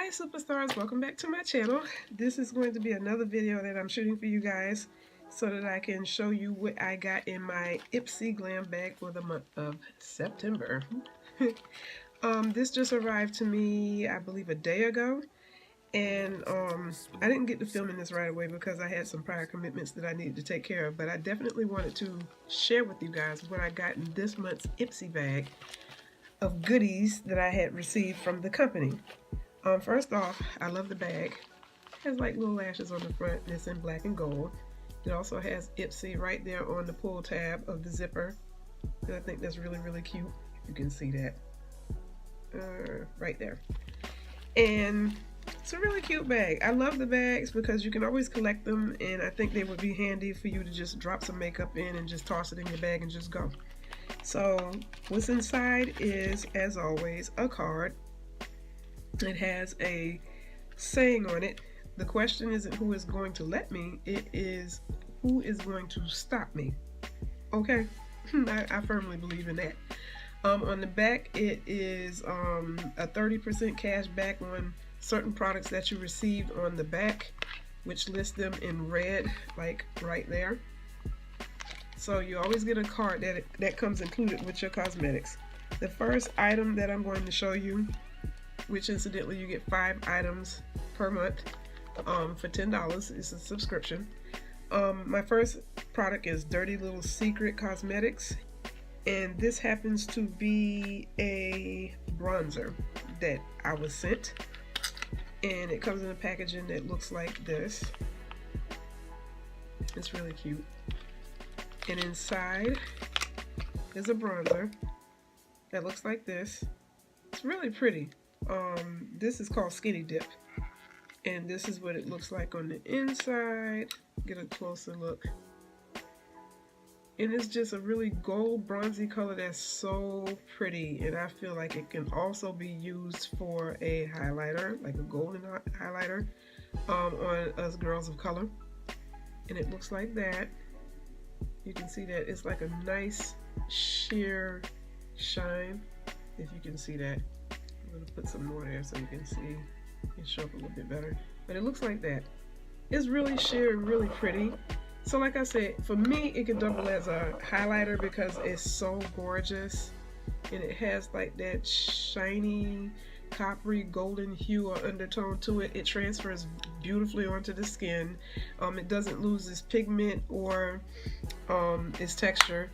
Hi superstars, welcome back to my channel. This is going to be another video that I'm shooting for you guys so that I can show you what I got in my Ipsy Glam bag for the month of September. This just arrived to me, I believe, a day ago, and I didn't get to filming this right away because I had some prior commitments that I needed to take care of, but I definitely wanted to share with you guys what I got in this month's Ipsy bag of goodies that I had received from the company. First off, I love the bag. It has like little lashes on the front and it's in black and gold. It also has Ipsy right there on the pull tab of the zipper. And I think that's really, really cute. You can see that right there. And it's a really cute bag. I love the bags because you can always collect them, and I think they would be handy for you to just drop some makeup in and just toss it in your bag and just go. So what's inside is, as always, a card. It has a saying on it. The question isn't who is going to let me, it is who is going to stop me. Okay? I firmly believe in that. On the back, it is a 30% cash back on certain products that you received on the back, which lists them in red, like right there. So you always get a card that comes included with your cosmetics. The first item that I'm going to show you, which incidentally you get 5 items per month for $10. It's a subscription. My first product is Dirty Little Secret Cosmetics, and this happens to be a bronzer that I was sent, and it comes in a packaging that looks like this. It's really cute, and inside is a bronzer that looks like this. It's really pretty. This is called Skinny Dip, and this is what it looks like on the inside. Get a closer look, and it's just a really gold bronzy color that's so pretty, and I feel like it can also be used for a highlighter, like a golden highlighter, on us girls of color. And it looks like that. You can see that it's like a nice sheer shine, if you can see that. I'm going to put some more there so you can see it show up a little bit better. But it looks like that. It's really sheer and really pretty. So like I said, for me, it can double as a highlighter because it's so gorgeous. And it has like that shiny, coppery, golden hue or undertone to it. It transfers beautifully onto the skin. It doesn't lose its pigment or its texture,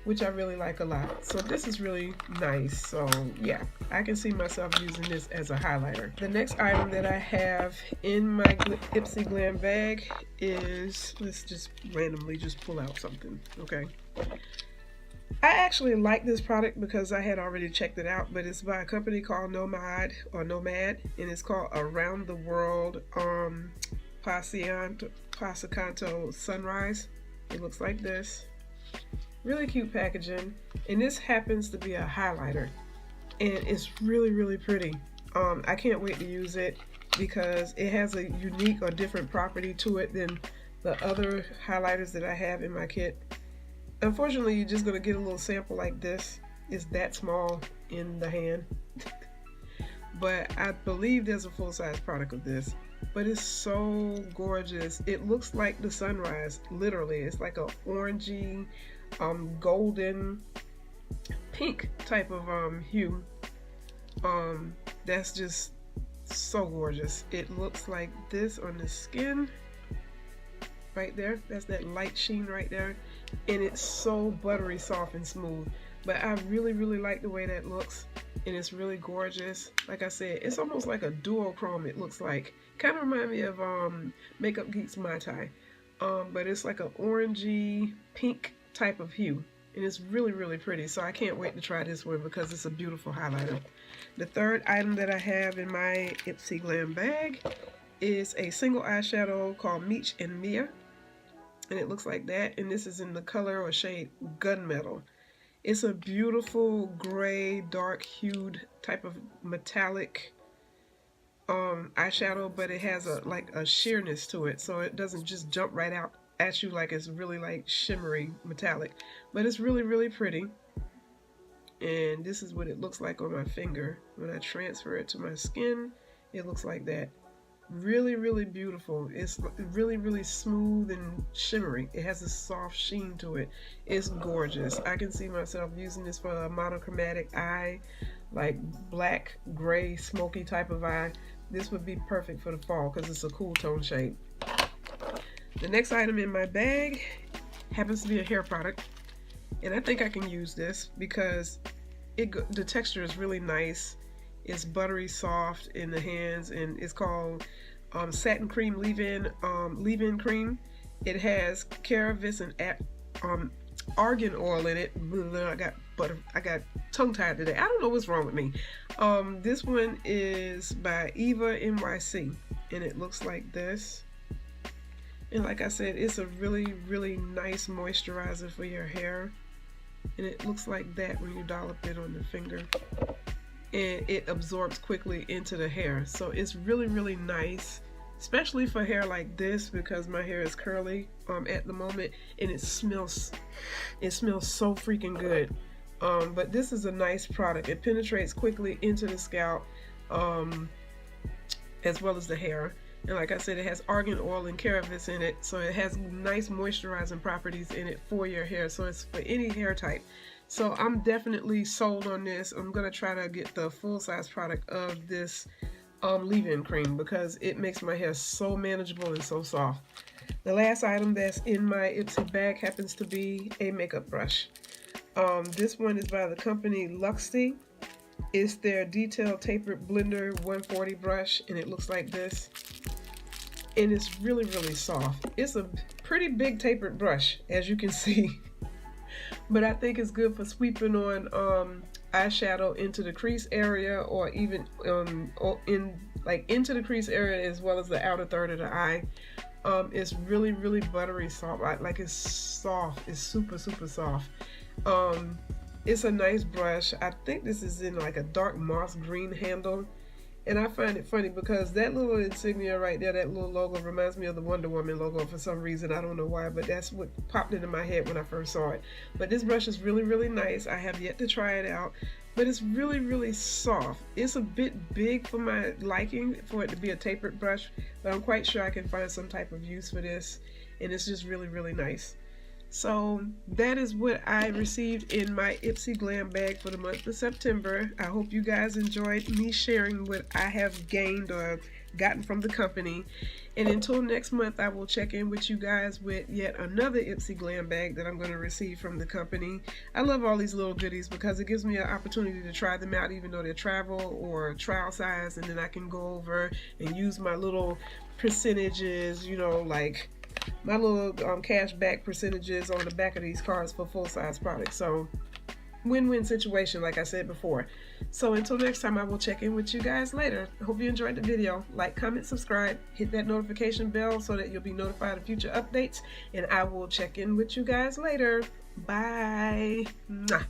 which I really like a lot. So this is really nice. So yeah, I can see myself using this as a highlighter. The next item that I have in my Ipsy Glam bag is, let's just randomly just pull out something, okay? I actually like this product because I had already checked it out, but it's by a company called Nomad, and it's called Around the World Pasacanto Sunrise. It looks like this. Really cute packaging, and this happens to be a highlighter, and it's really, really pretty. I can't wait to use it because it has a unique or different property to it than the other highlighters that I have in my kit. Unfortunately, you're just going to get a little sample like this. It's that small in the hand. But I believe there's a full-size product of this. But it's so gorgeous. It looks like the sunrise, literally. It's like a orangey, golden, pink type of hue. That's just so gorgeous. It looks like this on the skin. Right there, that's that light sheen right there, and it's so buttery soft and smooth. But I really, really like the way that looks, and it's really gorgeous. Like I said, it's almost like a duochrome. It looks like, kind of remind me of Makeup Geek's Mai Tai, but it's like an orangey pink type of hue, and it's really, really pretty. So I can't wait to try this one because it's a beautiful highlighter. The third item that I have in my Ipsy Glam bag is a single eyeshadow called Meech and Mia. And it looks like that, and this is in the color or shade Gunmetal. It's a beautiful gray, dark hued type of metallic eyeshadow, but it has like a sheerness to it, so it doesn't just jump right out at you like it's really like shimmery metallic, but it's really, really pretty. And this is what it looks like on my finger when I transfer it to my skin. It looks like that. Really, really beautiful. It's really, really smooth and shimmery. It has a soft sheen to it. It's gorgeous. I can see myself using this for a monochromatic eye, like black, gray, smoky type of eye. This would be perfect for the fall because it's a cool tone shade. The next item in my bag happens to be a hair product, and I think I can use this because the texture is really nice. It's buttery soft in the hands, and it's called satin cream leave-in cream. It has cannabis and argan oil in it. I got tongue-tied today. I don't know what's wrong with me. This one is by Eva NYC, and it looks like this. And like I said, it's a really, really nice moisturizer for your hair. And it looks like that when you dollop it on the finger. And it absorbs quickly into the hair. So it's really, really nice, especially for hair like this, because my hair is curly at the moment, and it smells so freaking good. But this is a nice product. It penetrates quickly into the scalp, as well as the hair. And like I said, it has argan oil and cannabis in it, so it has nice moisturizing properties in it for your hair. So it's for any hair type. So I'm definitely sold on this. I'm gonna try to get the full-size product of this leave-in cream because it makes my hair so manageable and so soft. The last item that's in my Ipsy bag happens to be a makeup brush. This one is by the company Luxty. It's their detailed tapered blender 140 brush, and it looks like this. And it's really, really soft. It's a pretty big tapered brush, as you can see. But I think it's good for sweeping on eyeshadow into the crease area, or even into the crease area as well as the outer third of the eye. It's really, really buttery soft. Like it's soft. It's super, super soft. It's a nice brush. I think this is in like a dark moss green handle. And I find it funny because that little insignia right there, that little logo, reminds me of the Wonder Woman logo for some reason. I don't know why, but that's what popped into my head when I first saw it. But this brush is really, really nice. I have yet to try it out, but it's really, really soft. It's a bit big for my liking for it to be a tapered brush, but I'm quite sure I can find some type of use for this. And it's just really, really nice. So that is what I received in my Ipsy Glam bag for the month of September. I hope you guys enjoyed me sharing what I have gained or gotten from the company. And until next month, I will check in with you guys with yet another Ipsy Glam bag that I'm going to receive from the company. I love all these little goodies because it gives me an opportunity to try them out even though they're travel or trial size, and then I can go over and use my little percentages, you know, like my little cash back percentages on the back of these cards for full-size products. So win-win situation, like I said before. So until next time, I will check in with you guys later. I hope you enjoyed the video. Like, comment, subscribe, hit that notification bell so that you'll be notified of future updates, and I will check in with you guys later. Bye. Mwah.